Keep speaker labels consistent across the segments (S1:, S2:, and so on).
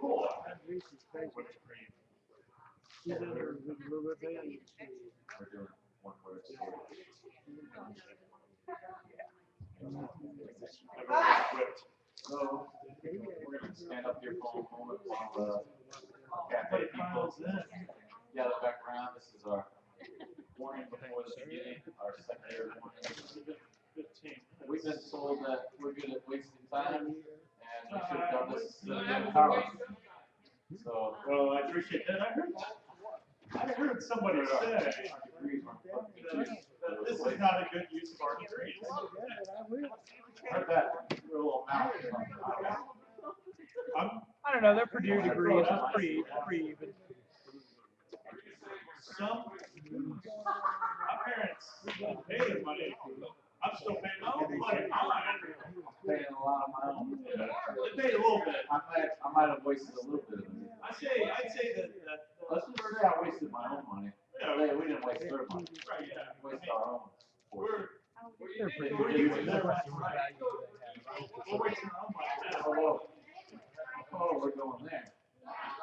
S1: Whipped cream. We're doing one word story. Everyone's whipped. So we're gonna stand up here for a moment while the cafe people gather back around. This is our warning before the beginning, our secondary warning. We've been told that we're good at wasting time, and we should have done this in college. So, well, I appreciate that. I heard somebody say that this is not a good use of our degrees. I heard that through a little mouth.
S2: I don't know. They're Purdue degrees. It's pretty even.
S1: My parents paid money. I'm still paying my own money. I'm paying a lot of my own. They paid a little bit. I might have wasted a little bit of it. I'd say that let's just say I wasted my own money. Yeah, we didn't waste their money. Right, yeah. We wasted our own.
S2: They're pretty
S1: We're
S2: good.
S1: using their money. We're wasting our own money. Oh, we're going there.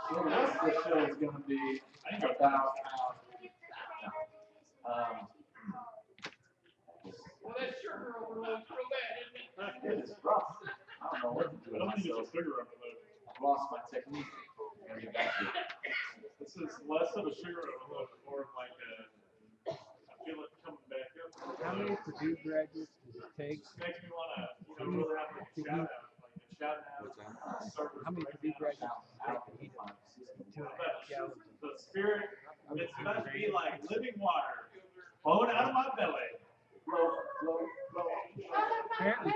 S1: So the rest of the show is going to be about well, that sugar overload's real bad, isn't it? It is rough. I don't know what to do with myself. I've lost my technique. I'm going to get back to it. This is less of a sugar overload, more of like a, I feel it coming back up.
S2: How many Purdue graduates does it take?
S1: It makes me want to, really have like a shout out.
S2: How many Purdue graduates does it take to eat 2.5 gallons?
S1: The spirit, it's about to be like living water flowing out of my belly. Flow, flow, flow.
S2: Apparently,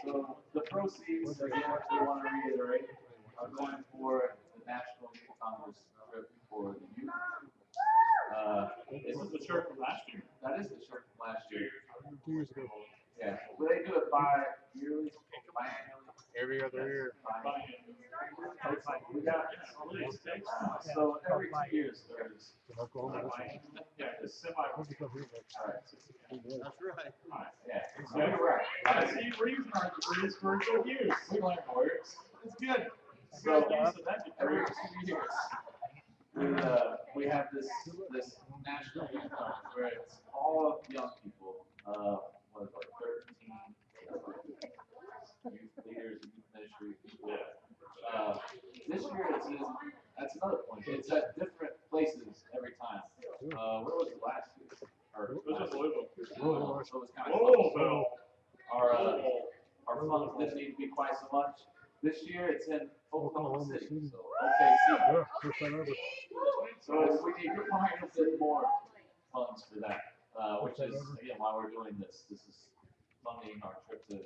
S1: So the proceeds, again, we want to reiterate, are going for the National Youth Congress trip for the youth. This is the shirt from last year. That is the shirt from last year.
S2: 2 years ago.
S1: Yeah, well, they do it bi-yearly, biannually.
S2: Every other year.
S1: We got so every 2 years there's yeah, it's semi. All right.
S2: That's right.
S1: Yeah, so you're right. I see we're using our degrees for good use. We learn words. It's good. So every 2 years we have this national youth conference where it's all young people. What is it, like 13 youth leaders, youth ministry people. This year it's in, that's another point. It's at different places every time. Where was it last year? Or it was just Louisville. So it was kind of close. Our funds didn't need to be quite so much. This year it's in Oklahoma City. So OKC. So we need to find a bit more funds for that. Which is again why we're doing this. This is funding our trip to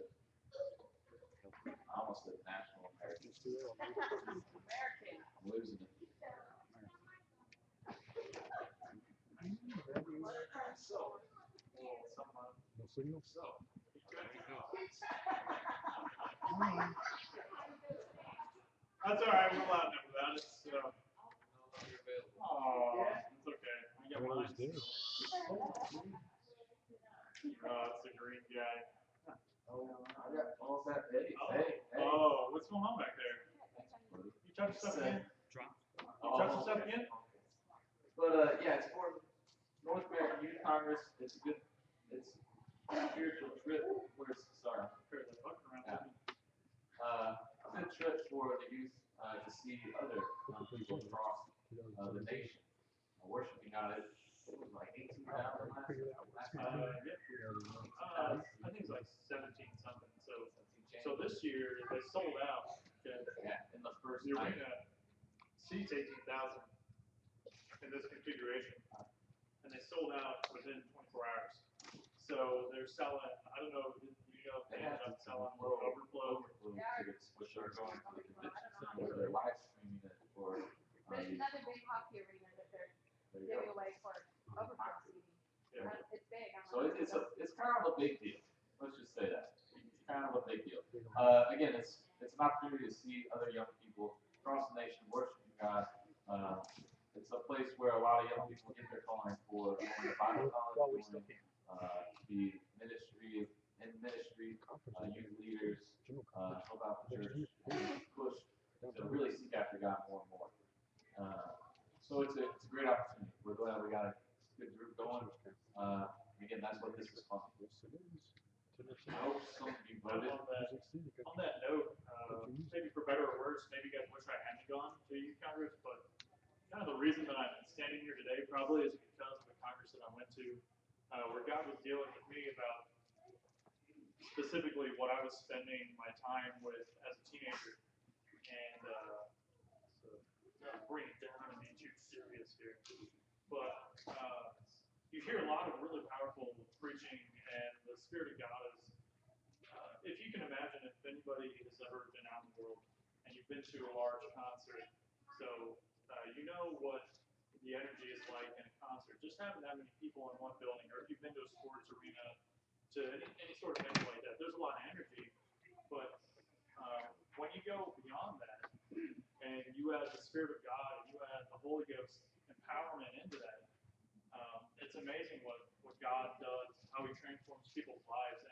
S1: I almost said national American. I'm losing it. So,
S2: No signal?
S1: so, that's all right. We're allowed to know about it. So, oh, it's okay. I got mine. Oh, it's a green guy. Oh, I got all that. Hey, hey. Oh, what's going on back there? You touch stuff again? You touch some stuff again? But yeah, it's for North American Youth Congress. It's a good, it's a spiritual trip. Sorry, I'm preparing the fuck around. Yeah. A good trip for the youth to see other people across the nation worshiping God. It was like 18,000 last year. I think it's like 17 something. So this year they sold out. Yeah, in the first the arena seats 18,000 in this configuration, and they sold out within 24 hours. So they're selling. I don't know. They ended up selling overflow tickets, which are going to the convention center where they're live streaming it for.
S3: There's another big hockey arena that they're giving away for overflow seating. Yeah. It's big.
S1: It's kind of a big deal. Let's just say that. It's kind of a big deal. Again, it's an opportunity to see other young people across the nation worshiping God. It's a place where a lot of young people get their calling for going to Bible college, the ministry, youth leaders, help out
S4: on that note, maybe for better or worse, maybe you guys wish I hadn't gone to youth Congress, but kind of the reason that I'm standing here today probably is because of the Congress that I went to, where God was dealing with me about specifically what I was spending my time with as a teenager. And so not bring it down and be too serious here. But you hear a lot of really powerful preaching, and the Spirit of God is, if you can imagine, if anybody has ever been out in the world and you've been to a large concert, so you know what the energy is like in a concert. Just having that many people in one building, or if you've been to a sports arena, to any sort of venue like that, there's a lot of energy. But when you go beyond that, and you add the Spirit of God, and you add the Holy Ghost empowerment into that, it's amazing what God does, how He transforms people's lives.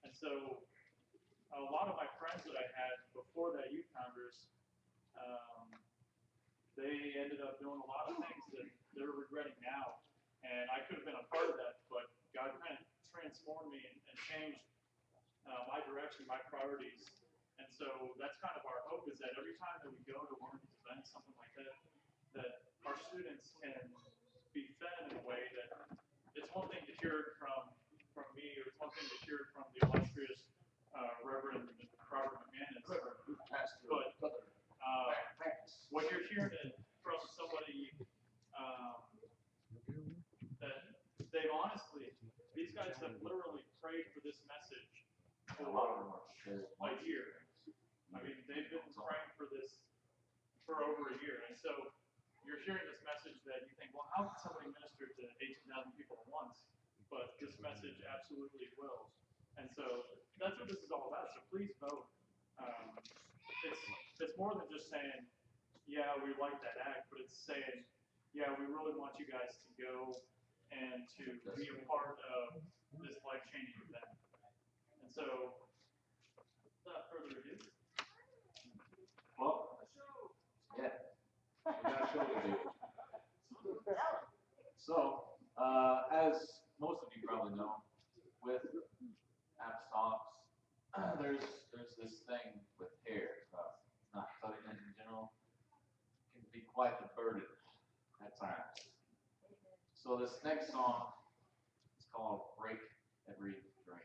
S4: And so a lot of my friends that I had before that youth congress, they ended up doing a lot of things that they're regretting now. And I could have been a part of that, but God kind of transformed me and changed my direction, my priorities. And so that's kind of our hope, is that every time that we go to one of these events, something like that, that our students can be fed in a way that it's one thing to hear it from me, or it's one thing to hear it from the illustrious Reverend Robert McManus. But when you're hearing it from somebody that they've honestly, these guys have literally prayed for this message for a year. I mean, they've been praying for this for over a year. And so you're hearing this message that you think, well, how can somebody minister to 18,000 people at once? But this message absolutely will. And so that's what this is all about. So please vote. It's more than just saying, yeah, we like that act, but it's saying, yeah, we really want you guys to go and to be a part of this life-changing event. And so, without further ado.
S1: Well, yeah, we got a show to do. So, as most of you probably know, with AppSoft, there's this thing with hair, not cutting it in general, can be quite the burden at times. So this next song is called Break Every Drain.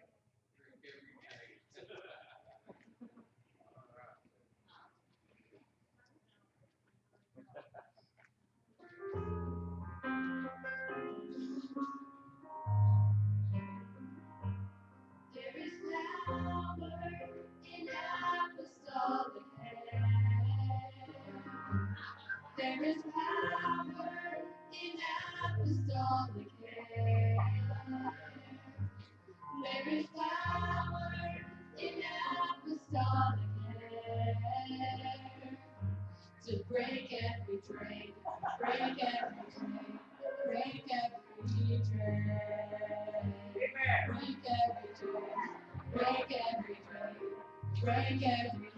S3: There is power in apostolic hands. There is power in apostolic hands. There is power in apostolic hands. To break every chain, break every chain, break every chain. Break every chain, break every chain, break every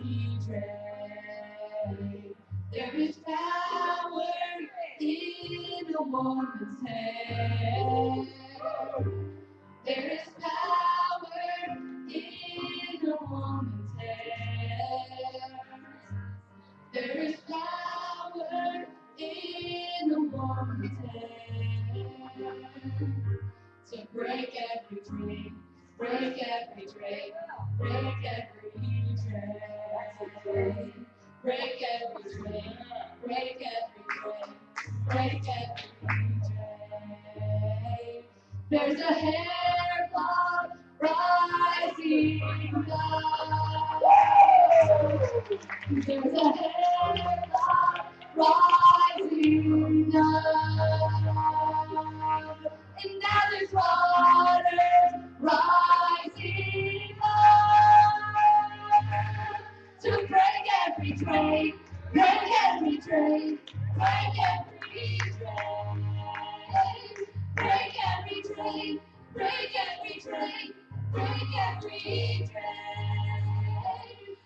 S3: chain. There is power in a woman's hand. There is power in a woman's hand. There is power in a woman's hand. To break every dream, break every dream, break every dream, break every dream, break every dream, break every dream. There's a hair cloud rising up. There's a hair cloud rising up. And now there's water rising up to break every chain, break every chain, break every chain, break every chain, break every chain, break every chain.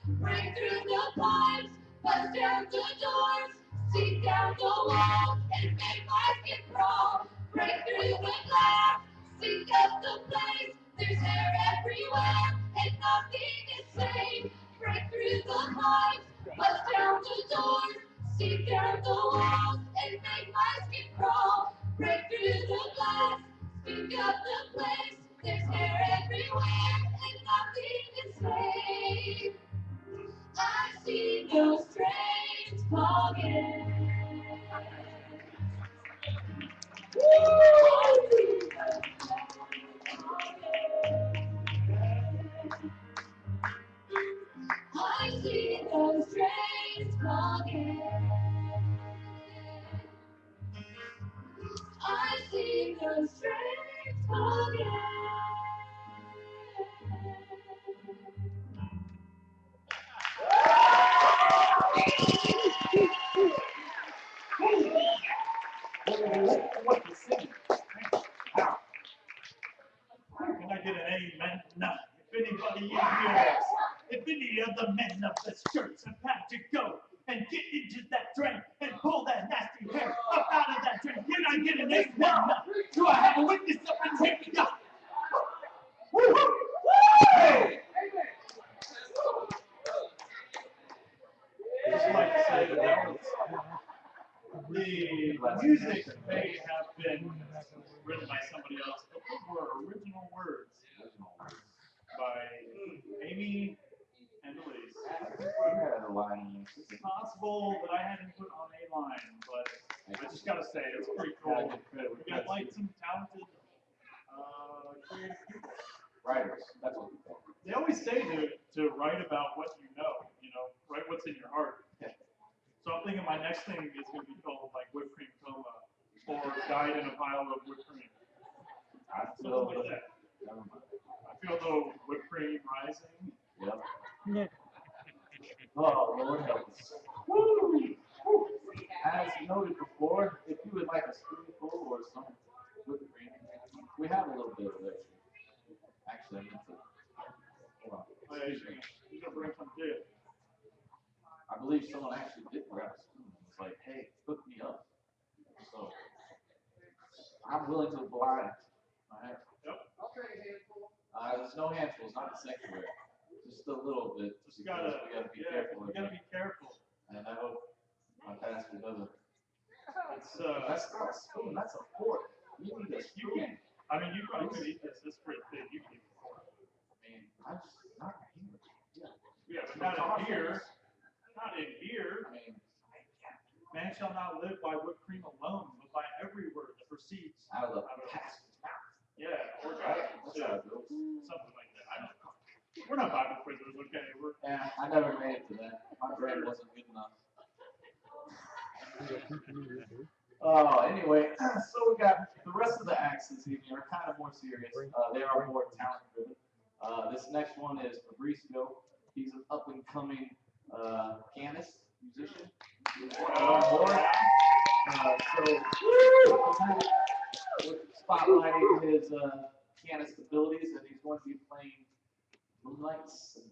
S3: Break through the pipes, bust down the doors, seek down the walls, and make my skin crawl. Break through the glass, seek up the place. There's hair everywhere, and nothing is safe. Break through the pipes, bust down the doors, see down the walls, and make my skin crawl. Break through the glass, speak up the place. There's hair everywhere, and nothing is safe. I see those trains coming. I see those trains coming. I see those trains coming.
S1: What you singing?
S5: Can I get an amen? No. If anybody in here, if any of the men of the skirts have had to go and get into that drain and pull that nasty hair up out of that drain, can I get an amen? No. Do I have a witness up in here? No. Woo-hoo! Hey! Just like to say that the music may have been written by somebody else, but those were original words by Amy and Elise. It's possible that I had input on a line, but I just gotta say, it's pretty cool. We got like some talented, creative people.
S1: Writers, that's what we call them.
S5: They always say to write about what you know, write what's in your heart. So I'm thinking my next thing is going to be called like whipped cream coma or died in a pile of whipped cream. Something like that. I feel though whipped cream rising.
S1: Yep.
S2: Yeah.
S1: Oh, Lord help us. Woo! As noted before, if you would like a spoonful or some whipped cream, we have a little bit of it. Actually, I meant to. Hold on.
S5: Oh, yeah, he's going to bring some to you.
S1: I believe someone actually did grab a spoon and was like, hey, hook me up. So, I'm willing to oblige. Alright?
S5: Yep.
S1: There's no handfuls, not the sanctuary. Just a little bit.
S5: Just gotta,
S1: we gotta be
S5: yeah,
S1: careful.
S5: you gotta be careful.
S1: And I hope my pastor doesn't.
S5: It's,
S1: That's not a spoon, that's a fork. You need a
S5: you
S1: spoon.
S5: can, I mean, you probably could eat this. This is pretty big. You can eat it.
S1: I mean, I'm just not here.
S5: Yeah, but not in here. Not in here.
S1: I mean,
S5: Man shall not live by whipped cream alone, but by every word that proceeds
S1: out of the
S5: out of
S1: pastor's mouth.
S5: Yeah, or
S1: Right?
S5: God.
S1: That's
S5: Yeah,
S1: how it goes.
S5: something like that. I don't know. We're not Bible quizzers, okay? We're
S1: Yeah, I never made it to that. My brain wasn't good enough. Oh, anyway, so we got the rest of the acts this evening are kind of more serious. They are more talent driven. This next one is Fabricio. He's an up and coming pianist, musician. He's on board. So spotlighting his pianist abilities, and he's going to be playing Moonlight Sonata.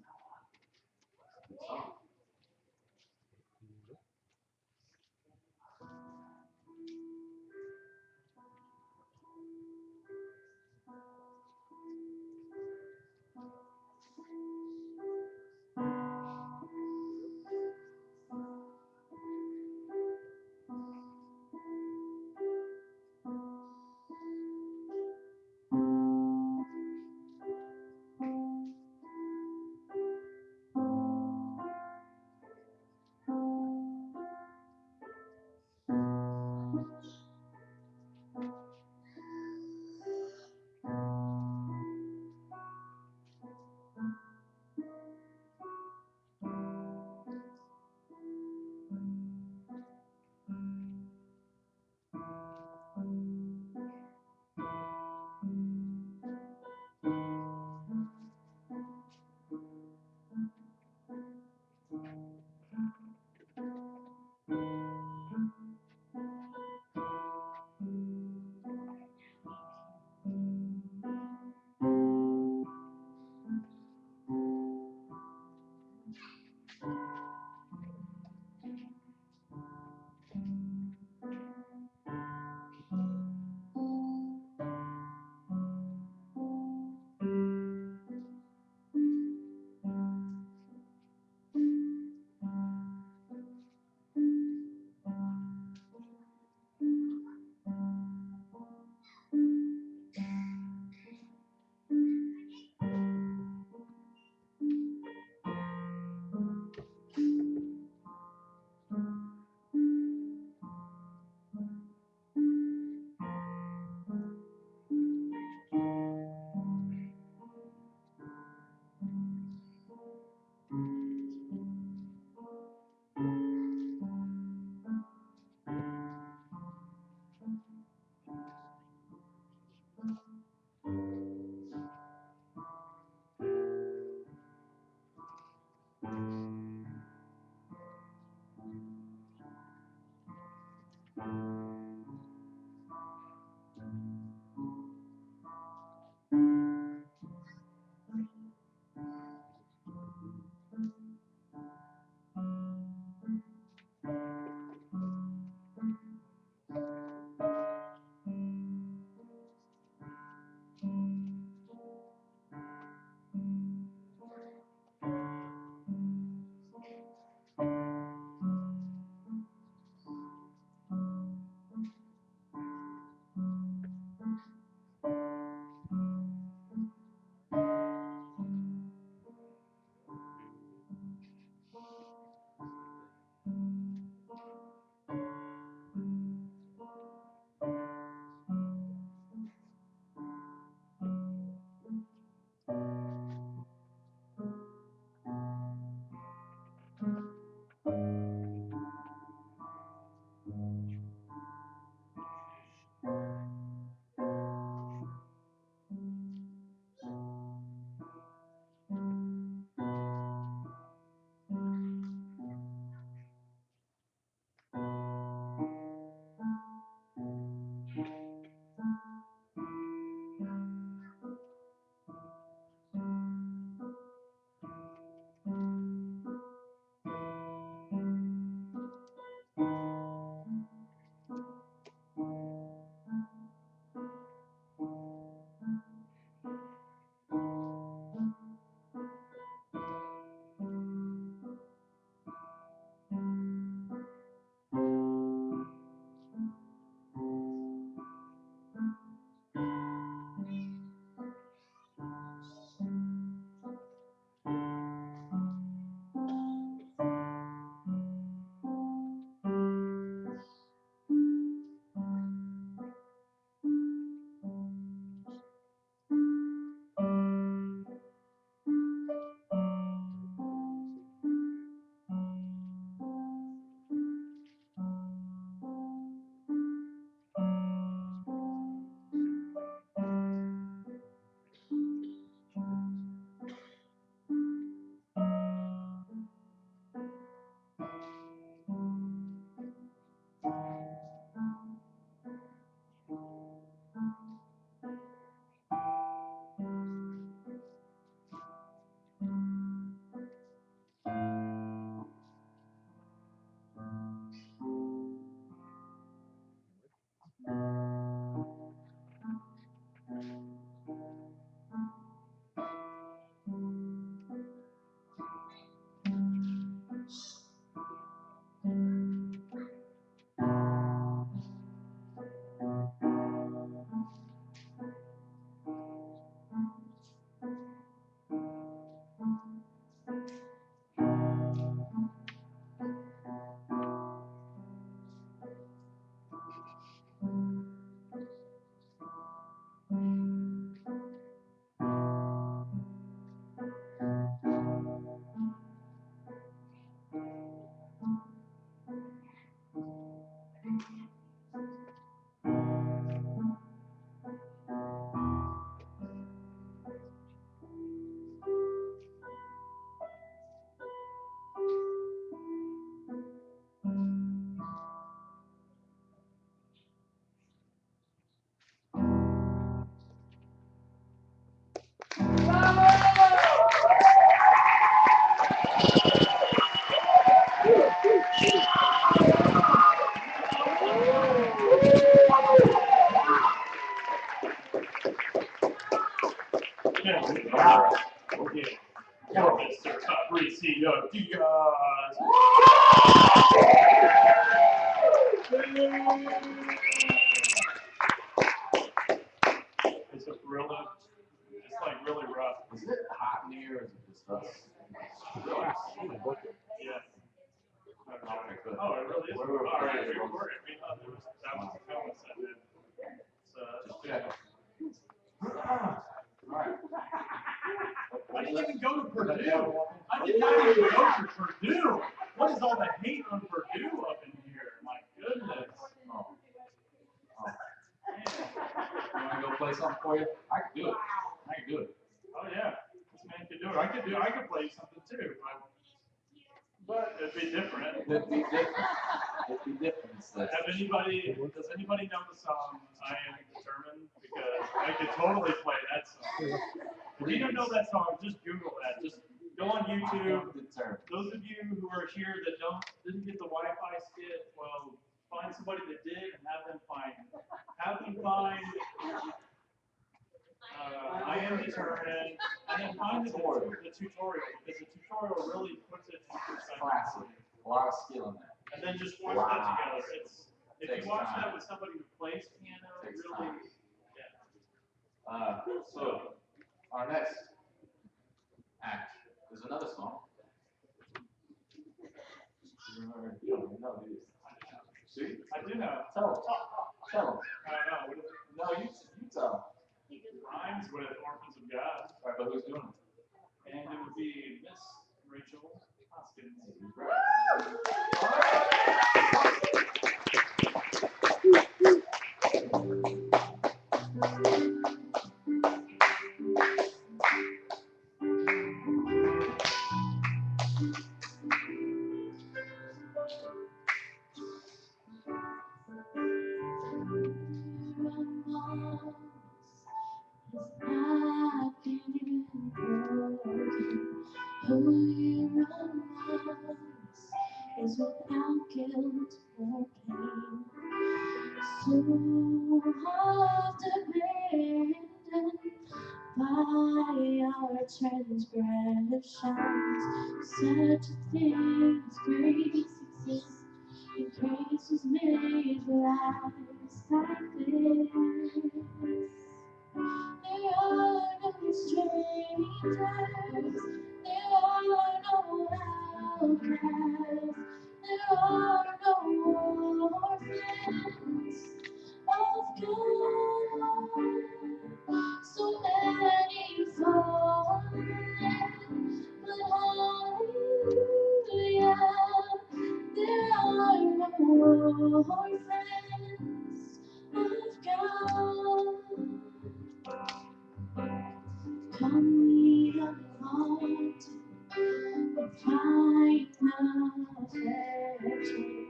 S1: Good song.
S5: Diaz. It's a really, it's like really rough.
S1: Is it hot in here or is it just us?
S5: Yeah.
S1: Okay, good.
S5: Oh, it really is.
S1: Where
S5: All
S1: were we?
S5: right, we were. We thought there was that was the film set in. So
S1: Just check.
S5: I didn't even go to Purdue. I did not even go to Purdue. What is all the hate on Purdue up in here? My goodness.
S1: Oh. You want to go play something for you? I can do it. I can do it.
S5: Oh yeah, this man could do it. I could play something too, but it'd be different.
S1: It'd be different. It'd be different.
S5: Does anybody know the song I Am Determined? Because I could totally play that song. If you don't know that song, just Google that. Just go on YouTube. Those of you who are here that didn't get the Wi-Fi skit, well, find somebody that did and have them find I Am Determined, and then find the tutorial, because the tutorial really puts it into
S1: Classic. A lot of skill in that.
S5: and then just watch that together. If you watch that with somebody who plays piano, it really, yeah.
S1: So our next act is another song. You don't even know, do you? See?
S5: I do know.
S1: Tell them. Tell them.
S5: I don't know. What is it?
S1: No, you tell them.
S5: Rhymes with Orphans of God,
S1: All right, but who's doing it?
S5: and it would be Miss Rachel Hoskins.
S3: Who you romance is without guilt or pain. So often abandoned by our transgressions. Such a thing as grace exists, and grace was made for lives like this. There are no strangers, there are no outcasts, there are no orphans of God. So many fallen, but hallelujah, there are no orphans of God. Come we unwanted, find affection.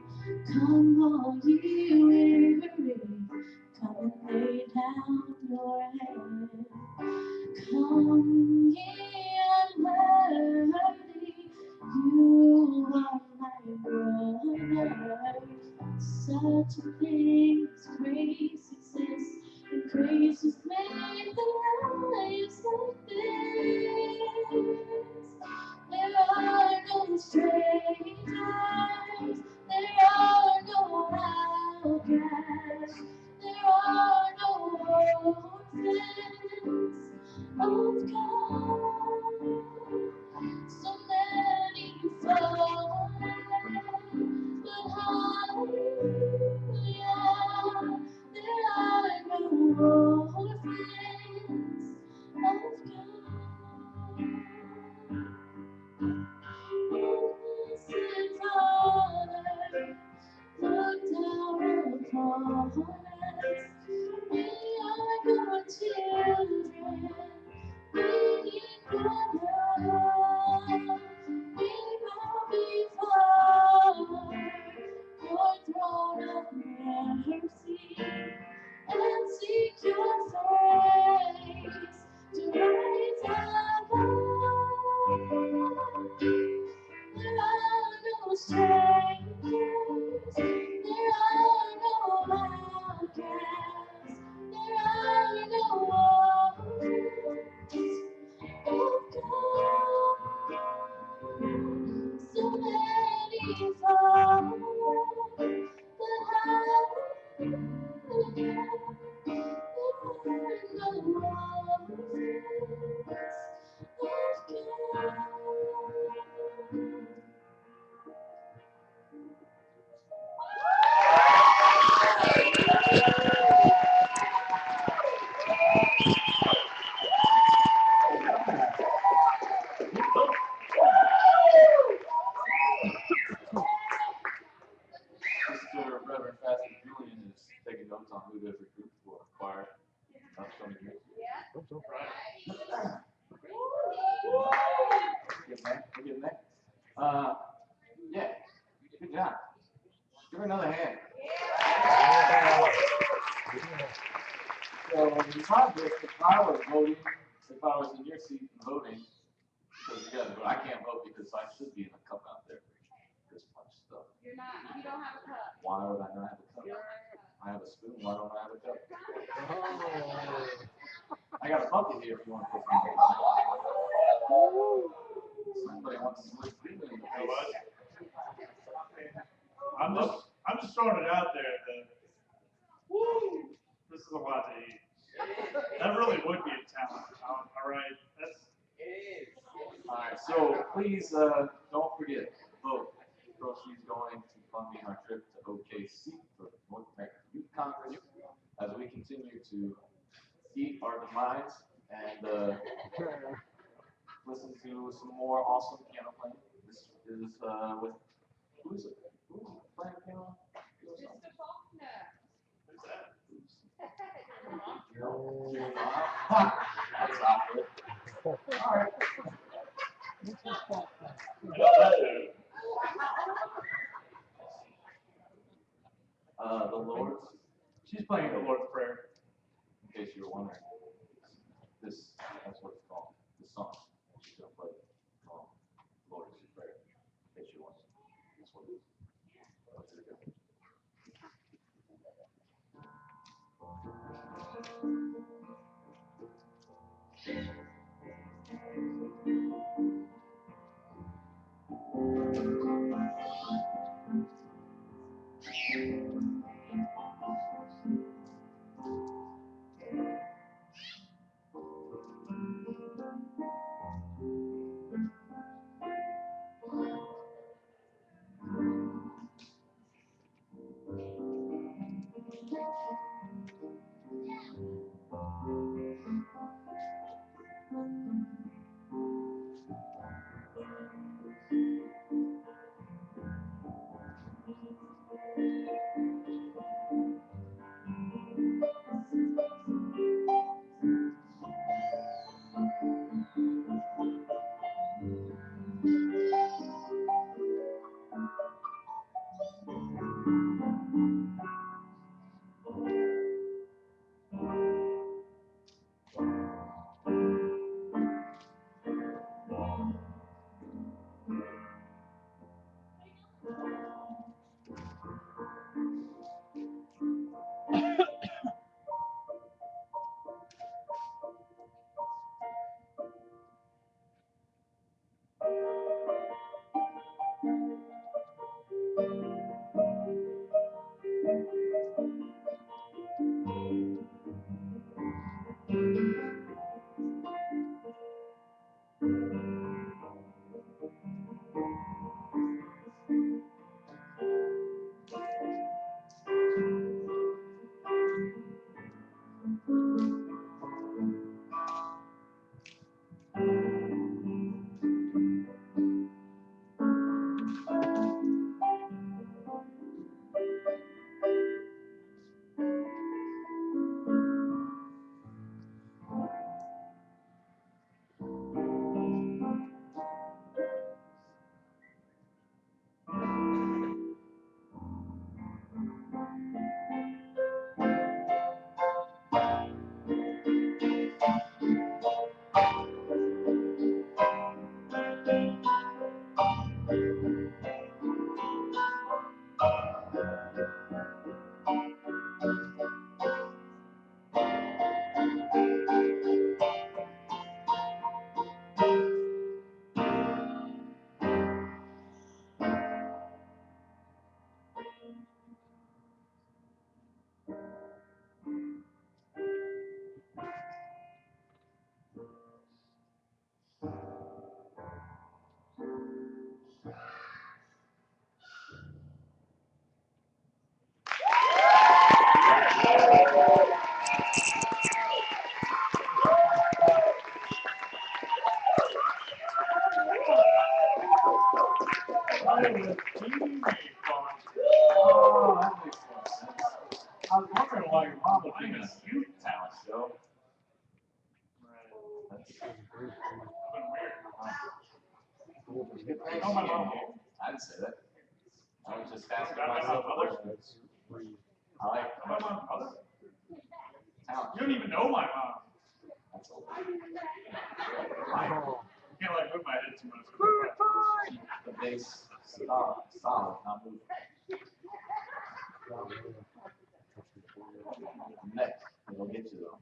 S3: Come all ye weary, come and lay down your head. Come ye unworthy, you are my brother. Such a thing as grace exists, and grace was made for lives like this. There are no strangers, there are no outcasts, there are no orphans of God. So many fallen, but hallelujah, there are no orphans of God. Blessed Father, look down upon us. We are your children, we need your love. We bow before your throne of mercy and seek your face to rise above. There are no strangers, there are no outcasts, there are no orphans of God.
S1: Yeah. Give her another hand. So in Congress, if I was voting, if I was in your seat and voting, because you gotta vote, I can't vote because I should be in a cup out there for this much stuff.
S3: You're not, you don't have a cup.
S1: Why would I not have a cup? I have a spoon, why don't I have a cup? I got a bucket here if you want to put some. Somebody wants to slip food in the
S5: You know
S1: face.
S5: what? I'm just throwing it out there that, woo, this is a lot to eat. That really would be a talent. All right, that's.
S1: Alright, so please, don't forget, vote. Proceeds going to funding our trip to OKC for North American Youth Congress as we continue to eat our demise and, listen to some more awesome piano playing. This is, with, who's it? Who's playing piano?
S3: Mr. Faulkner.
S5: Who's that?
S1: That's awkward. Alright. The Lord's,
S5: She's playing the Lord's Prayer.
S1: in case you were wondering, that's what it's called, the song. She's gonna play, called Lord's Prayer, in case you were wondering. That's what it is. Oh, here we go. Oh, that makes more sense. I was wondering why your mom was doing a youth talent show. That's
S5: Weird.
S1: Oh, my mom. I didn't say that. I I was just asking
S4: About my
S1: myself.
S4: mother?
S1: I like
S4: About my mother?
S1: talent.
S4: You don't even know my mom.
S1: That's a
S4: You can't like move my head too much.
S1: the base solid, not moving. Next, it'll get you though.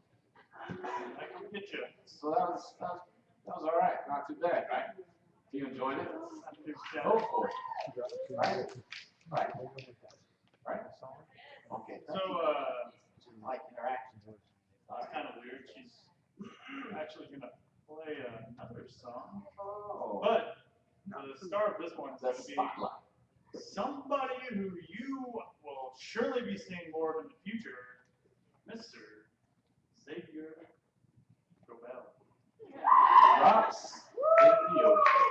S4: I can get you.
S1: So that was all right, not too bad, right? You enjoyed it? Go for it. Right? Right? Right? Okay.
S4: So,
S1: Like interactions.
S4: it's kind of weird. She's actually gonna play another song.
S1: Oh.
S4: But the star of this one is
S1: The
S4: gonna be
S1: spotlight.
S4: somebody who you will surely be seeing more of in the future, Mr. Xavier Grobel.
S1: Drops in the ocean.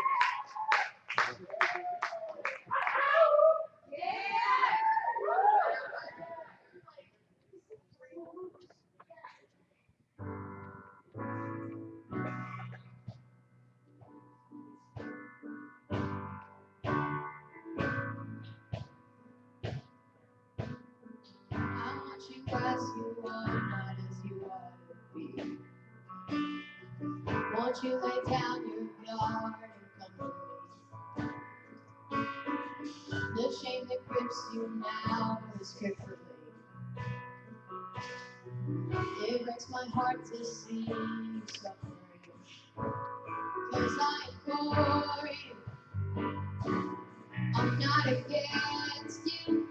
S3: I want you as you are, not as you ought to be. Won't you lay down your guard and come to me? The shame that grips you now is fearfully. It breaks my heart to see you suffering. 'Cause I adore you. I'm not against you.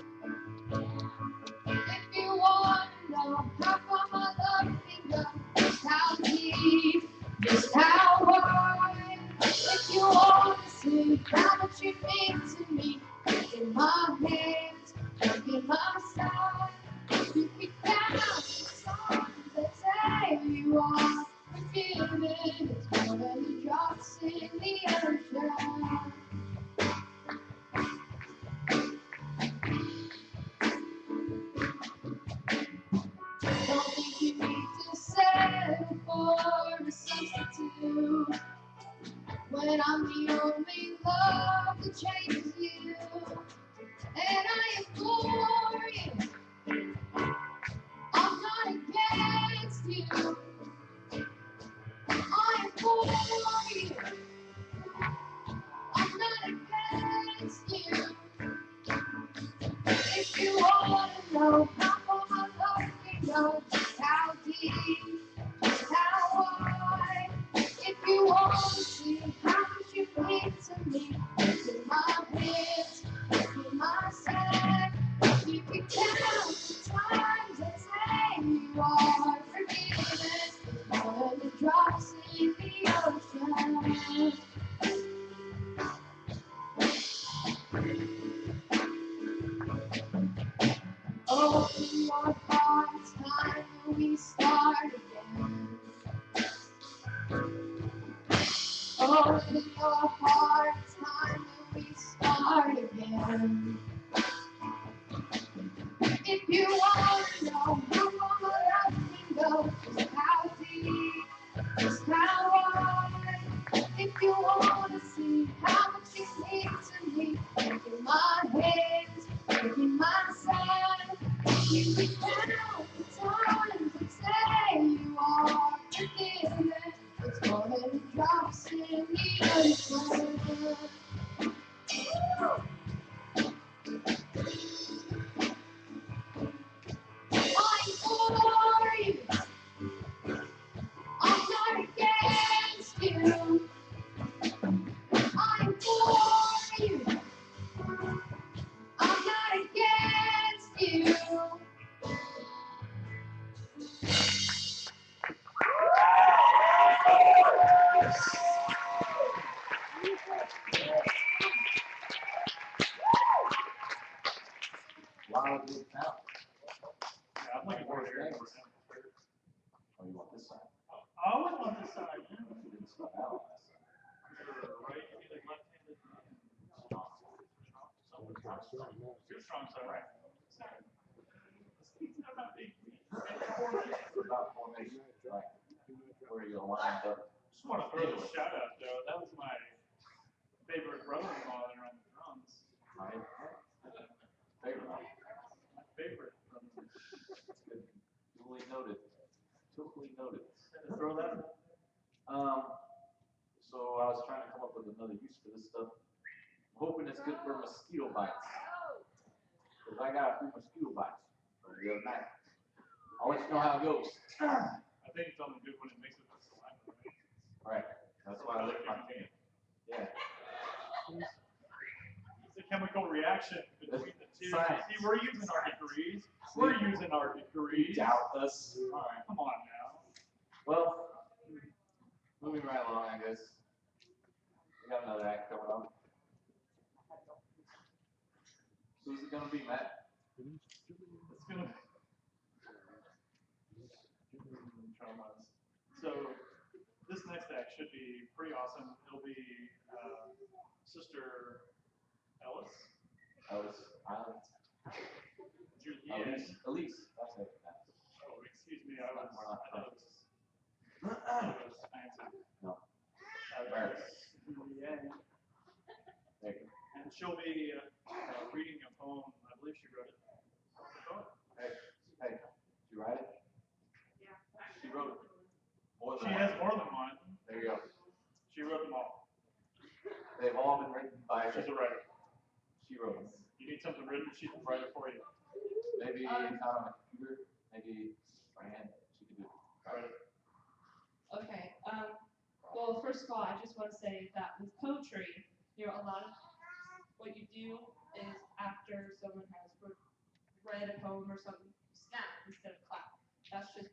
S3: If you want to know how far my love can go, just how deep, just how wide. If you want to see how much you mean to me, in my hands, in my side, you can count the songs that say you are forgiven. It's more than the drops in the ocean. Don't think you need to settle for a substitute when I'm the only love that changes you. And I implore you, I'm not against you. I implore you, I'm not against you. If you want to know how far my love can go, just how deep, just how wide. If you want to see how much you mean to me, look in my hands, look in my side. You can count the times I say you are forgiven. More than the drops in the ocean. Open your heart, it's time that we start again. Open your heart, it's time that we start again. If you want to know how far my love can go, just how deep, just how wide. If you want to see how much you mean to me, look in my hands, look in my side. You can count the times that say you are forgiven. It's more than the drops in the ocean. I implore you, I'm not against you. I implore you, I'm not against you.
S1: A lot of good talent.
S4: Yeah, I'm looking forward to hearing more.
S1: Oh, you want this side?
S4: I always want this side. Yeah.
S1: You didn't start out last time.
S4: Right-handed, left-handed. Your strong side, right?
S1: What about formation? Like, where you're lined up.
S4: Just want to throw a shout out, Joe. That was my favorite brother-in-law there on the drums.
S1: Right? noted.
S4: Throw that.
S1: So I was trying to come up with another use for this stuff. I'm hoping it's good for mosquito bites. Cause I got a few mosquito bites from the other night. I'll let you know how it goes.
S4: I think it's only good when it mixes with saliva, right?
S1: Right. That's why I lick my finger. Yeah.
S4: It's a chemical reaction between the two.
S1: Science.
S4: See, we're using our degrees. We're using our degrees.
S1: Doubt us.
S4: All right, come on now.
S1: Well, moving right along, I guess. We got another act coming up. Who's it gonna be, Matt?
S4: It's gonna traumas. So this next act should be pretty awesome. It'll be Sister Ellis.
S1: Island.
S4: Juliet.
S1: Elise. That's it.
S4: Oh, excuse me. I thought it was fancy.
S1: No.
S4: Juliet.
S1: There you go.
S4: And she'll be reading a poem. I believe she wrote it.
S1: Hey, did you write it?
S3: Yeah.
S1: She wrote it. More
S4: She
S1: than
S4: has
S1: one.
S4: more than one.
S1: There you go.
S4: She wrote them all.
S1: They've all been written by her.
S4: She's a writer.
S1: She wrote them.
S4: You need something written, she can write it for you.
S1: Maybe not on a computer. Maybe by hand. She could do it.
S4: Write it.
S6: Okay. Well, first of all, I just want to say that with poetry, a lot of what you do is after someone has read a poem or something, snap instead of clap. That's just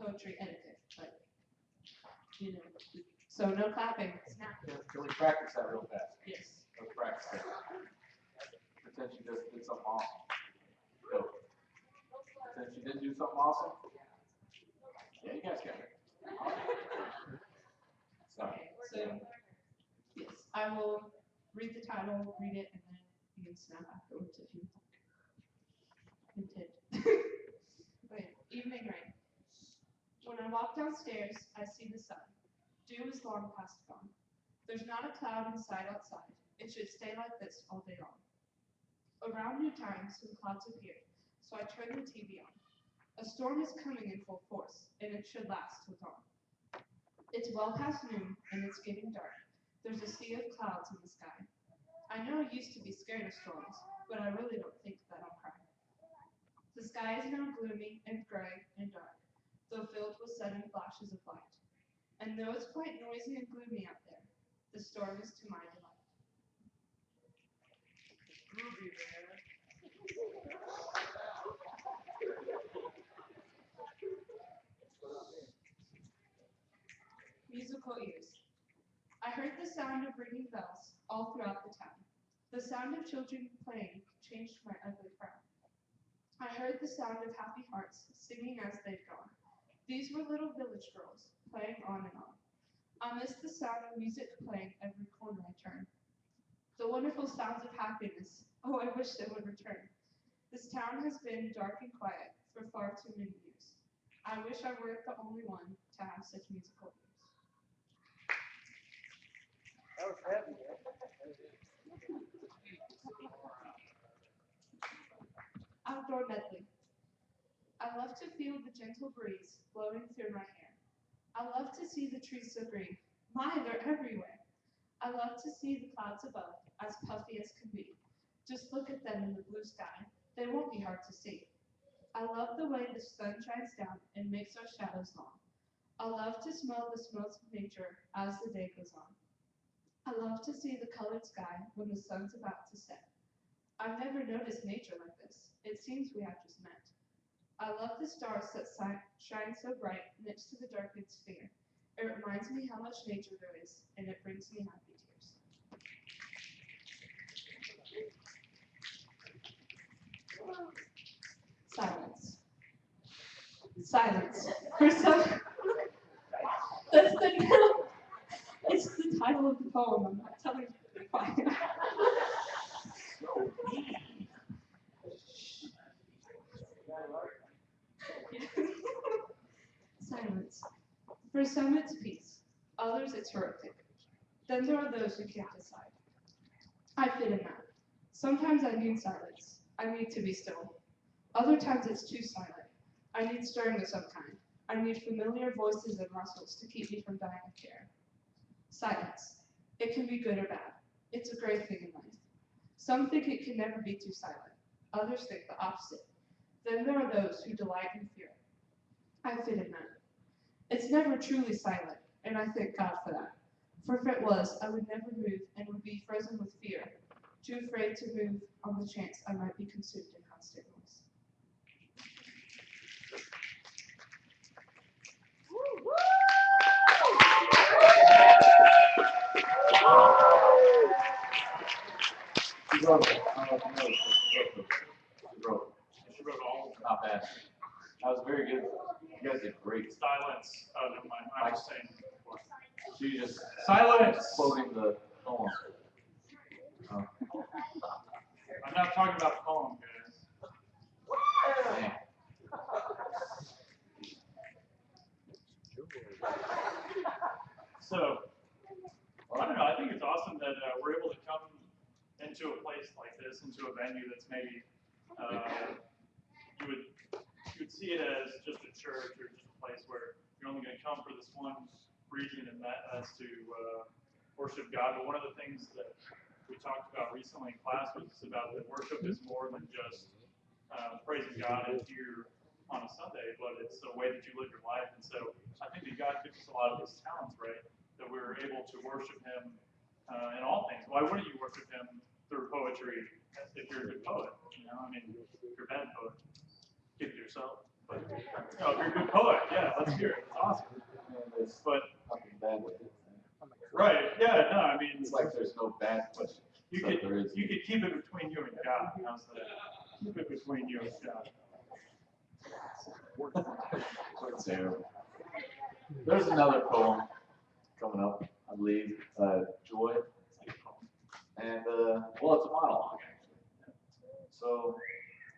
S6: poetry etiquette. But, so no clapping, snap.
S1: Can we practice that real fast?
S6: Yes.
S1: Let's practice that. Pretend she just did something awesome. Go. Pretend she didn't do something awesome. Yeah, you guys can. Sorry.
S6: Okay. So, yes, I will read the title, read it, and then you can snap afterwards if you intend. Okay. Evening rain. When I walk downstairs, I see the sun. Dew is long past gone. There's not a cloud in sight outside. It should stay like this all day long. Around new time, some clouds appear, so I turn the TV on. A storm is coming in full force, and it should last till dawn. It's well past noon, and it's getting dark. There's a sea of clouds in the sky. I know I used to be scared of storms, but I really don't think that I'll cry. The sky is now gloomy and gray and dark, though filled with sudden flashes of light. And though it's quite noisy and gloomy out there, the storm is to my delight.
S2: Groovy, man.
S6: Musical ears. I heard the sound of ringing bells all throughout the town. The sound of children playing changed my ugly frown. I heard the sound of happy hearts singing as they'd gone. These were little village girls playing on and on. I missed the sound of music playing every corner I turned. The wonderful sounds of happiness. Oh, I wish they would return. This town has been dark and quiet for far too many years. I wish I weren't the only one to have such musical ears.
S2: That was heavy, man.
S6: Outdoor medley. I love to feel the gentle breeze blowing through my hair. I love to see the trees so green. My, they're everywhere. I love to see the clouds above, as puffy as can be. Just look at them in the blue sky. They won't be hard to see. I love the way the sun shines down and makes our shadows long. I love to smell the smells of nature as the day goes on. I love to see the colored sky when the sun's about to set. I've never noticed nature like this. It seems we have just met. I love the stars that shine so bright next to the darkened sphere. It reminds me how much nature there is, and it brings me happy tears. Silence. Silence. For some, it's the title of the poem. I'm not telling you to be quiet. Silence. For some it's peace, others it's horrific. Then there are those who can't decide. I fit in that. Sometimes I need silence. I need to be still. Other times it's too silent. I need stirring of some kind. I need familiar voices and rustles to keep me from dying of care. Silence. It can be good or bad. It's a great thing in life. Some think it can never be too silent. Others think the opposite. Then there are those who delight in fear. I fit in that. It's never truly silent, and I thank God for that. For if it was, I would never move and would be frozen with fear, too afraid to move on the chance I might be consumed in constant noise.
S1: She wrote it. I don't know if you know it, but she wrote it.
S4: She wrote all of it.
S1: Not bad. That was very good. You guys did great.
S4: Silence. Oh, never mind. I was saying before.
S1: She just
S4: Silence.
S1: quoting the poem. Oh,
S4: I'm not talking about the poem, guys.
S1: man.
S4: So, I don't know. I think it's awesome that we're able to come into a place like this, into a venue that's maybe you would see it as just a church or just a place where you're only going to come for this one reason, and that's to worship God. But one of the things that we talked about recently in class was about that worship is more than just praising God and here on a Sunday, but it's a way that you live your life. And so I think that God gives us a lot of these talents, right? That we're able to worship Him in all things. Why wouldn't you worship Him through poetry if you're a good poet? You know, I mean, if you're a bad poet, keep it to yourself. But if you're a good poet, yeah, let's hear it. It's awesome.
S1: And there's
S4: But
S1: nothing bad with it.
S4: right, yeah, no, I mean,
S1: It's like there's no bad question.
S4: you
S1: So
S4: could
S1: there is.
S4: you could keep it between you and God. How's that? Keep it between you and God.
S1: It's terrible. There's another poem coming up, I believe, Joy. And, well, it's a monologue, actually. So,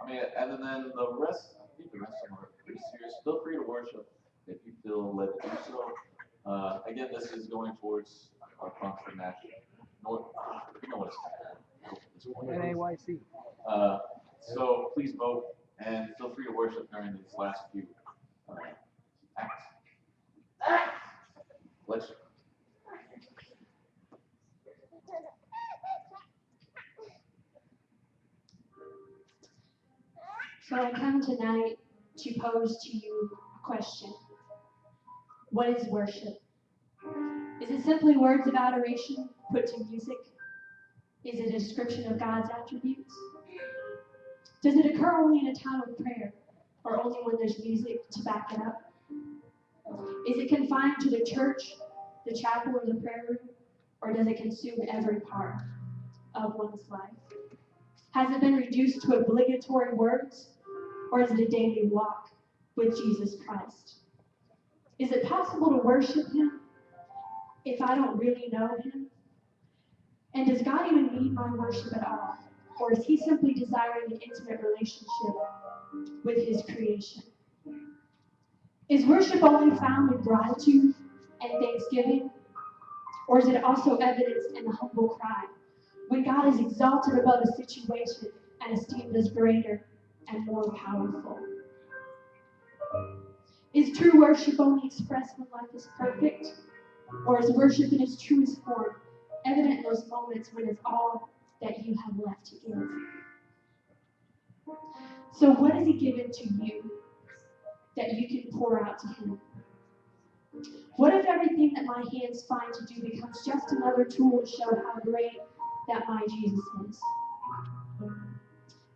S1: I mean, and then the rest, I think the rest of them are pretty serious. Feel free to worship if you feel led to do so. Again, this is going towards our function national. You know what it's called.
S2: NAYC.
S1: So please vote and feel free to worship during these last few acts. Bless you.
S7: So I come tonight to pose to you a question. What is worship? Is it simply words of adoration put to music? Is it a description of God's attributes? Does it occur only in a time of prayer, or only when there's music to back it up? Is it confined to the church, the chapel, or the prayer room, or does it consume every part of one's life? Has it been reduced to obligatory words, or is it a daily walk with Jesus Christ? Is it possible to worship Him if I don't really know Him? And does God even need my worship at all? Or is He simply desiring an intimate relationship with His creation? Is worship only found in gratitude and thanksgiving? Or is it also evidenced in the humble cry, when God is exalted above a situation and esteemed as greater and more powerful? Is true worship only expressed when life is perfect? Or is worship in its truest form evident in those moments when it's all that you have left to give? So what has He given to you that you can pour out to Him? What if everything that my hands find to do becomes just another tool to show how great that my Jesus is?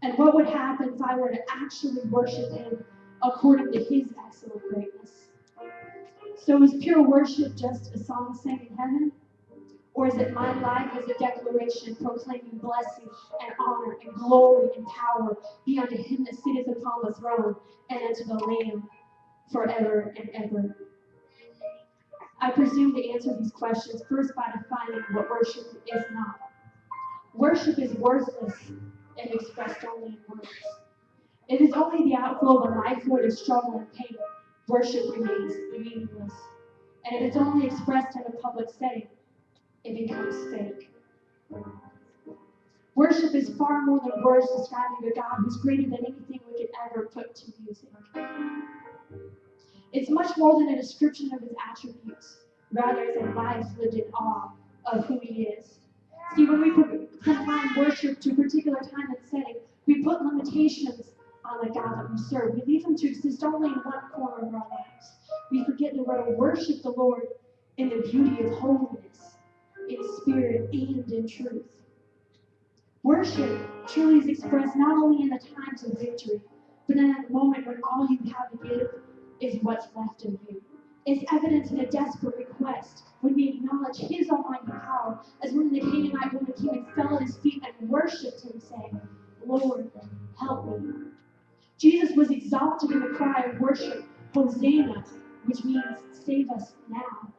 S7: And what would happen if I were to actually worship Him according to His excellent greatness? So is pure worship just a song sang in heaven? Or is it my life as a declaration proclaiming blessing and honor and glory and power be unto Him that sitteth upon the throne and unto the Lamb forever and ever? I presume to answer these questions first by defining what worship is not. Worship is worthless if expressed only in words. If it's only the outflow of a life void of struggle and pain, worship remains meaningless. And if it's only expressed in a public setting, it becomes fake. Worship is far more than words describing a God who's greater than anything we could ever put to music. It's much more than a description of his attributes. Rather, it's a life lived in awe of who he is. See, when we confine worship to a particular time and setting, we put limitations on the God that we serve. We leave him to exist only in one corner of our lives. We forget that we're to worship the Lord in the beauty of holiness, in spirit and in truth. Worship truly is expressed not only in the times of victory, but in that moment when all you have to give is what's left of you. It's evident in a desperate request when we acknowledge his almighty power, as when the Canaanite woman came and fell at his feet and worshipped him, saying, Lord, help me. Jesus was exalted in the cry of worship, Hosanna, which means save us now.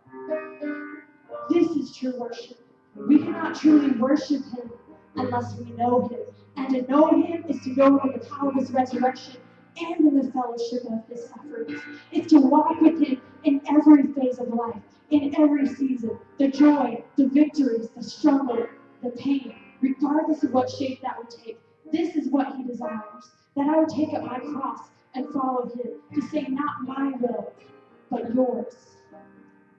S7: This is true worship. We cannot truly worship him unless we know him. And to know him is to know him in the power of his resurrection and in the fellowship of his sufferings. It's to walk with him in every phase of life, in every season, the joy, the victories, the struggle, the pain, regardless of what shape that would take. This is what he desires, that I would take up my cross and follow him, to say, not my will, but yours.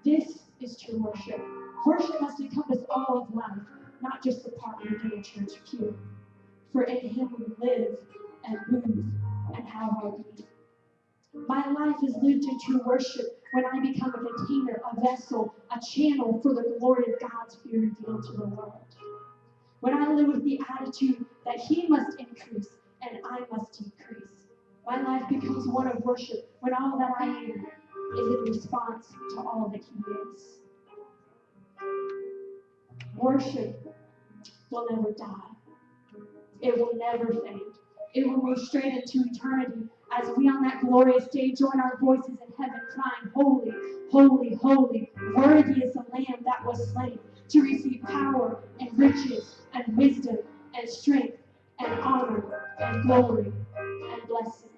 S7: This is true worship. Worship must encompass all of life, not just the part we do in church pew. For in him we live and move and have our being. My life is lived in true worship when I become a container, a vessel, a channel for the glory of God to be revealed to the world. When I live with the attitude that he must increase and I must decrease. My life becomes one of worship when all that I am is in response to all that he is. Worship will never die. It will never fade. It will move straight into eternity as we on that glorious day join our voices in heaven crying, holy, holy, holy, worthy is the Lamb that was slain to receive power and riches and wisdom and strength and honor and glory and blessing.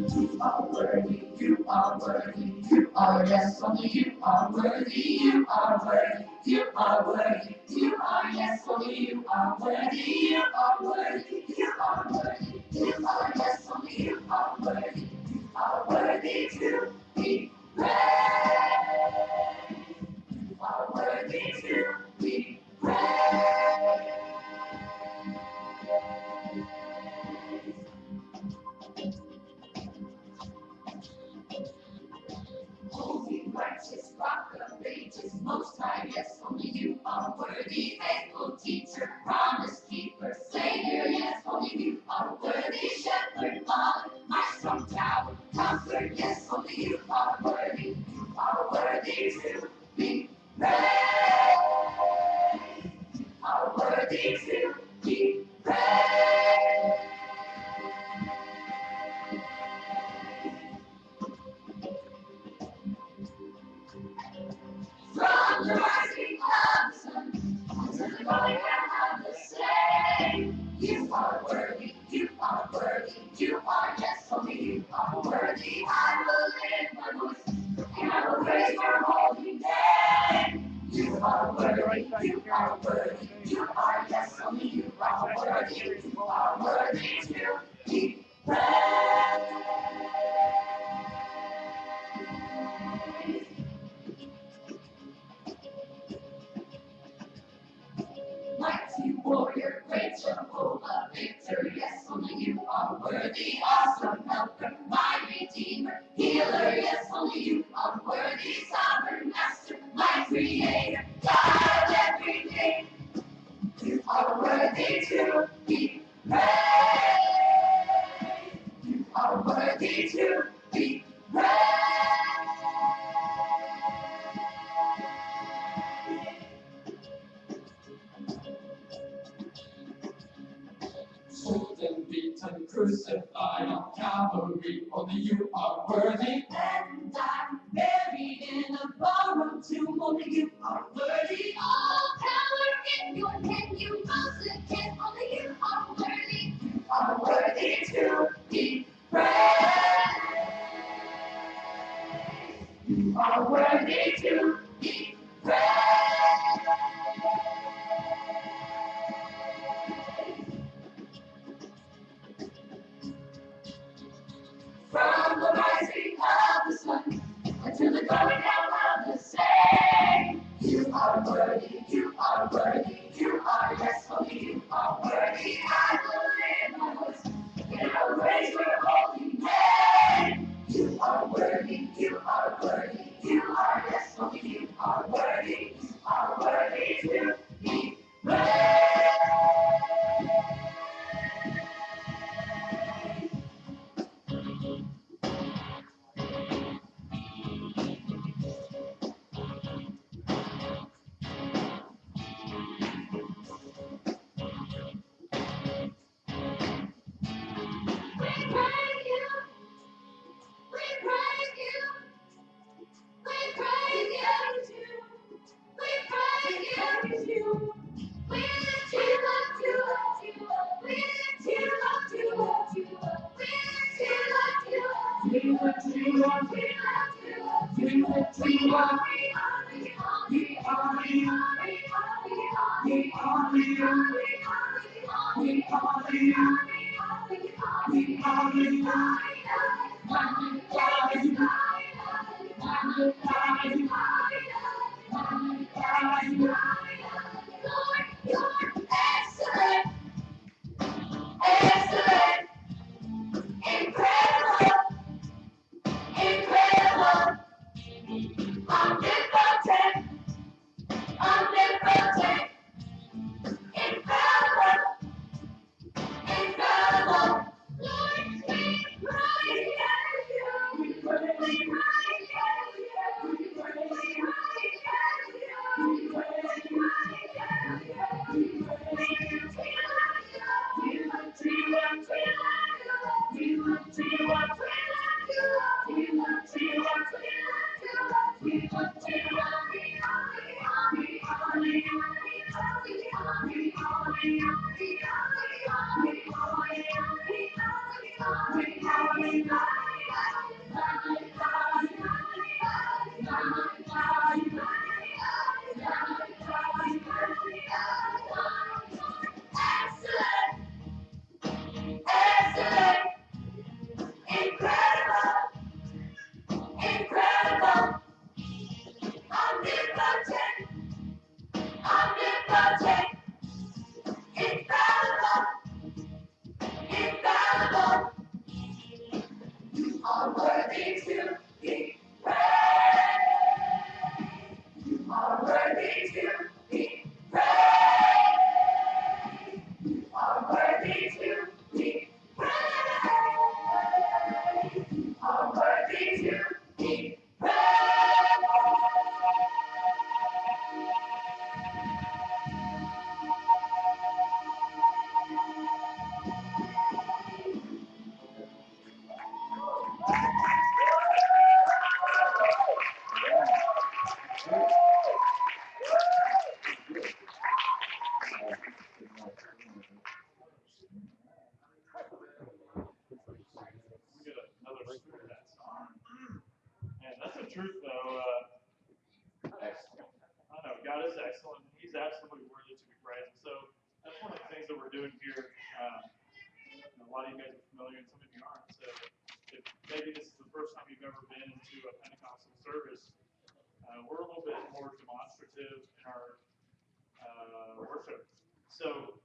S3: You are worthy, you are worthy, you are, yes, only you are worthy, you are worthy, you are worthy, you are, yes, only you are worthy, you are worthy, you are worthy, you are, yes, only you are worthy, you are worthy to be praised, you are worthy to be praised. Holy, righteous, rock of ages, most high, yes, only you are worthy, faithful teacher, promise keeper, savior, yes, only you are worthy, shepherd, father, my strong tower, comfort, yes, only you are worthy, you are worthy to be praised, you are worthy to be praised. From the rising of the sun to the going down of the same, you are worthy, you are worthy, you are, yes, only you are worthy. I will lift my voice and I will praise your holy name. You are worthy, you are worthy, you are, yes, worthy, you are worthy to be praised. Mighty warrior, great Jehovah, victor, yes, only you are worthy. Awesome helper, my redeemer, healer, yes, only you are worthy. Sovereign master, my creator, God of everything, you are worthy to be praised. You are worthy to be praised. Sold beaten, crucified on Calvary, only you are worthy. And I'm buried in a borrowed tomb, only you are worthy. All power in your hand, you rose again, only you are worthy. You are worthy to be praised. You are worthy to be praised. From the rising of the sun until the going down of the same, you are worthy, you are worthy, you are, yes, only you are worthy. I will lift my voice and I will praise your holy name. You are worthy, you are worthy, you are, yes, only you are worthy, you are worthy to be praised. We praise you, we praise you, we praise you, we praise you. We lift you up, you up, you up. We lift you up, you up, you up. We lift you up, you up. We lift you up, we lift you up. We lift you up. We honor you, we honor you, we honor you, we honor you, we honor you, we honor you, magnify you, magnify you, magnify you. Lord, you're excellent, excellent, incredible, incredible, omnipotent, omnipotent, infallible, infallible. Lord, we praise you, we praise you, we praise you, we praise you, we praise you. Excellent, excellent, incredible, incredible, omnipotent, omnipotent, infallible, infallible. You are worthy to be praised. You are worthy to be praised. You are worthy to be praised. You are worthy to be praised.
S4: We get another screw that song. And that's the truth, though.
S1: Excellent.
S4: I know God is excellent. He's absolutely worthy to be praised. So that's one of the things that we're doing here. A lot of you guys are familiar, and some of you aren't. So, if maybe this is the first time you've ever been into a Pentecostal service, we're a little bit more demonstrative in our worship. So,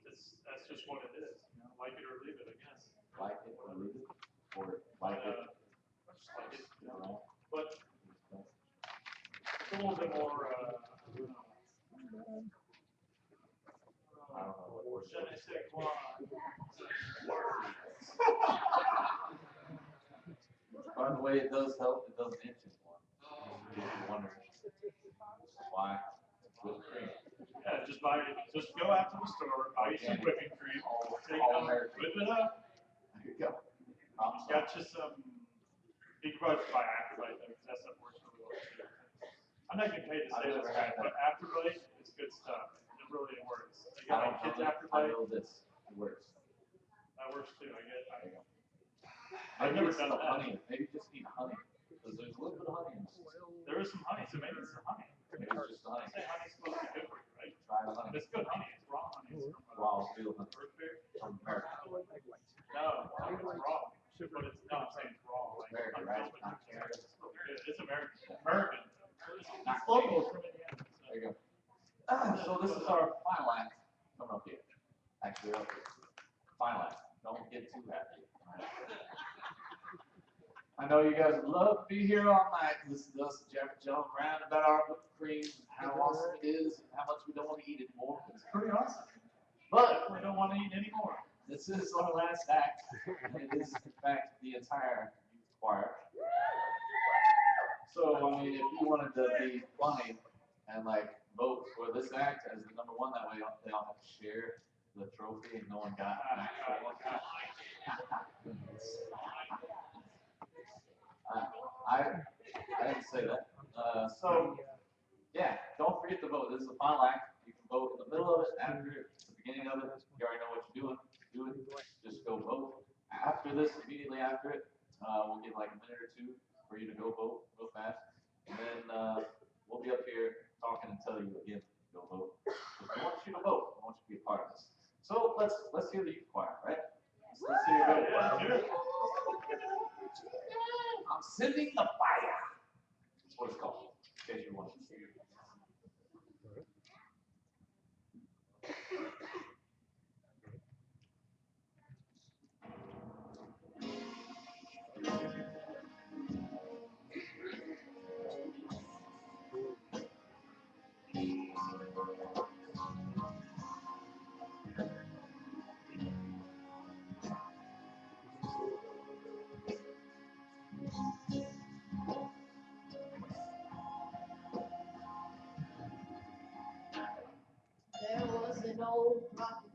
S4: that's just what it is. You know, like it or leave it, I guess.
S1: Like it or leave it, or like it.
S4: Just like it, you know. But it's a little bit more.
S1: I don't know what word.
S4: Je ne sais quoi.
S1: By the way, it does help. It doesn't itch anymore. If you're wondering why, whipped cream.
S4: Yeah, just go out to the store, buy you some whipping cream, take it home, whip it up.
S1: There you go.
S4: Got you some. You can probably buy Afterbite though, because that stuff works really well too. I'm not getting paid to say this, guys, but Afterbite is good stuff. It really works. They got my kids
S1: I
S4: Afterbite.
S1: know this. It works.
S4: That works too.
S1: I've
S4: never
S1: it's
S4: done
S1: the
S4: that.
S1: honey. Maybe just eat honey. Because there's a little bit of honey in this.
S4: There is some honey, so maybe it's the honey.
S1: Maybe it's just the
S4: I
S1: honey.
S4: say honey's supposed to be good for you, right?
S1: Try the honey.
S4: It's good honey. It's raw honey. It's from
S1: Raw, real honey.
S4: Earthbeer?
S1: From America.
S4: No, it's raw. But it's I'm saying it's raw. Like,
S1: America, right? Not Canada.
S4: It's American. American. It's local from Indiana.
S1: There you go. So this is our final act. Coming up here. Actually, up here. Final act. Don't get too happy. I know you guys would love to be here all night. Listen to us jump around about our whipped cream and how awesome it is and how much we don't want to eat anymore. It's pretty awesome. But
S4: We don't want to eat anymore.
S1: this is our last act, and it is, in fact, the entire youth choir. So, I mean, if you wanted to be funny and, like, vote for this act as the number one, that way they all have to share the trophy and no one got an actual one. I didn't say that. So, yeah, don't forget to vote. This is the final act. You can vote in the middle of it, after it, the beginning of it. You already know what you're doing. Do it. Just go vote. After this, immediately after it, we'll give like a minute or two for you to go vote real fast. And then we'll be up here talking and telling you again, go vote. Because we want you to vote. We want you to be a part of this. So let's hear the youth choir, right? Let's hear it. I'm sending the fire. That's what it's called. In case you want to see it.
S3: There was an old prophet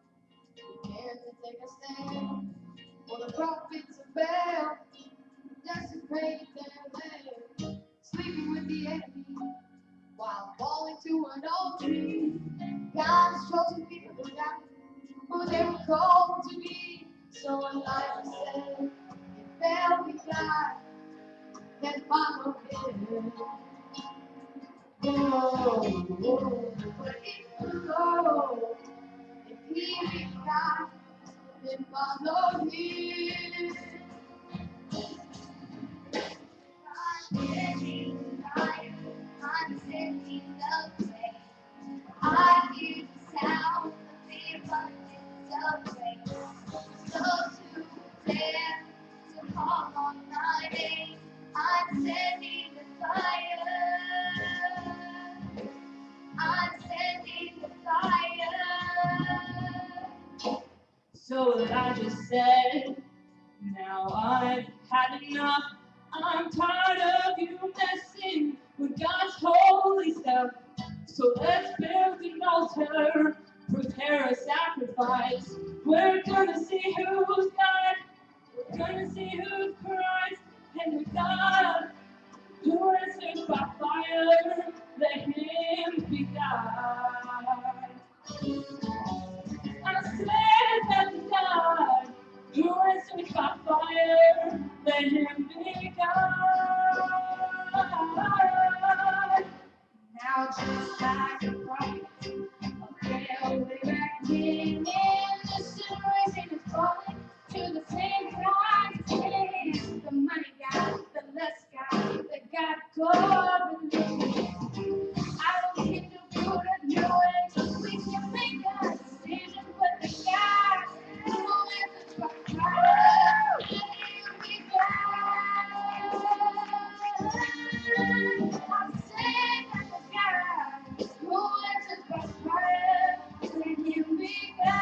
S3: who began to take a stand for the prophets of Baal, desecrate their land, sleeping with the enemy while falling to an old tree. God's chosen people forgot who they were called to be. So Elijah said, if Baal be God, then follow him. Oh, but if the Lord, if he be God, then follow him. I'm sending fire, I'm sending the rain. I hear the sound of the abundance of rain. Those who dare to call on my name, I'm sending the fire. I'm sending the fire.
S7: So Elijah said, now I've had enough. I'm tired of you messing with God's holy stuff. So let's build an altar, prepare a sacrifice. We're gonna see who's God, we're gonna see who's Christ, and with God, who answers by fire, let him be God. I said that God, who answers by fire, let him be God. Now just like a prophet, a failed back in
S6: got caught with me. I don't need to put a new way so we can make a decision, but the guy who lives in my heart, and here we go. I'm saying that the guy who lives in my heart, and here we go.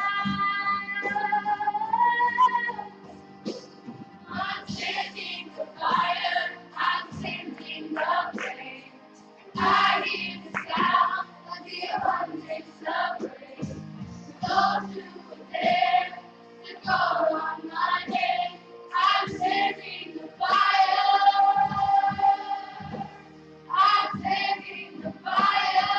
S6: I'm sending the fire, I'm sending the rain. I hear the sound of the abundance of rain. Those who are there to call on my name, I'm sending the fire. I'm sending the fire.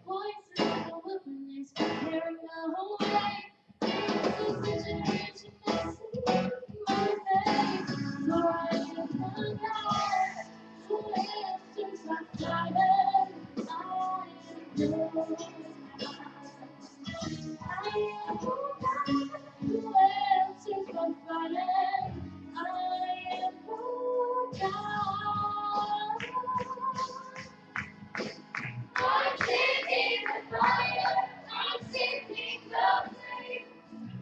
S6: Voices in the wilderness, preparing the whole way. So situation may seem my face, so I shall come down. So answers my fire, I am yours. I am who answers my fire. I am who God. I'm sending the fire, I'm sending the flame.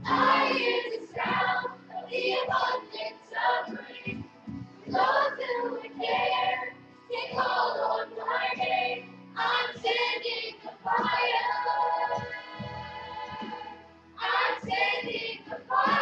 S6: I hear the sound of the abundance of rain. Those who would dare can call on my name. I'm sending the fire. I'm sending the fire.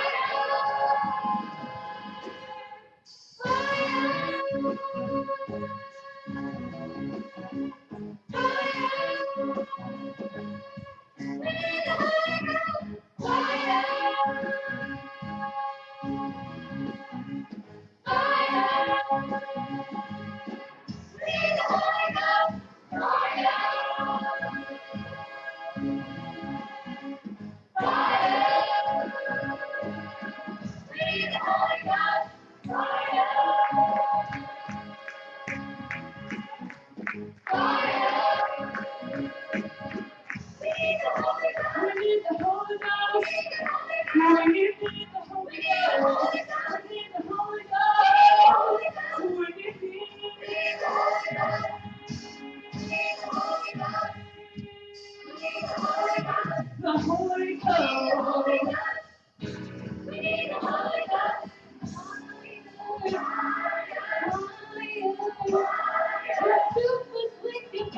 S6: The Holy Ghost. We need the Holy Ghost. Fill us with your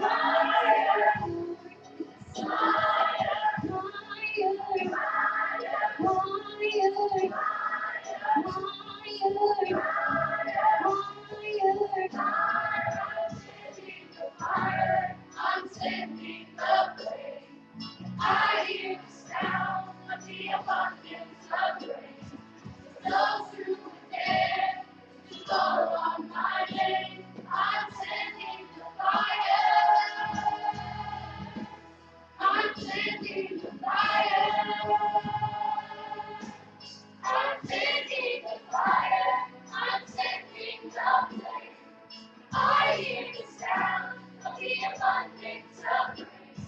S6: fire. I'm sending the flame. I hear the sound of the abundance of grace. Those who dare to call on my name, I'm sending the fire. I'm sending the fire. I'm sending the fire. I'm sending the flame. I hear the sound of the abundance of grace.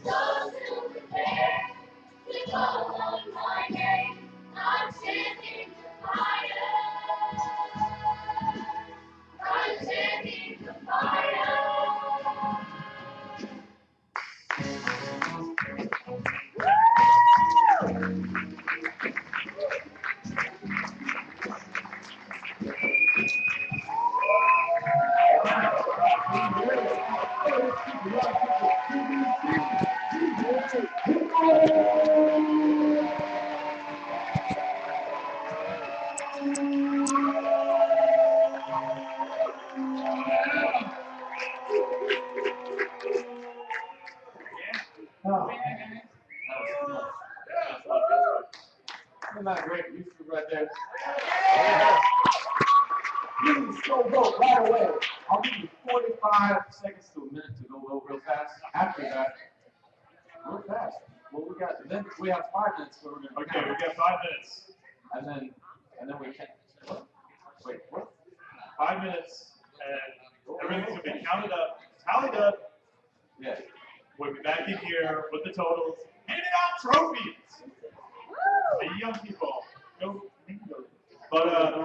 S6: Those who prepare to call on my name, I'm sending the fire. I'm sending the fire.
S1: Isn't that great music right there?
S8: Please go vote right away.
S1: I'll give you 45 seconds to a minute to go vote real fast. After that, real fast. Well, then we have 5 minutes, so we're gonna.
S4: Okay, we got 5 minutes.
S1: And then we can't. What? Wait, what?
S4: 5 minutes, and everything's gonna be counted up, tallied up,
S1: Yeah.
S5: We'll be back in here with the totals, handing out trophies. The young people, go bingo. But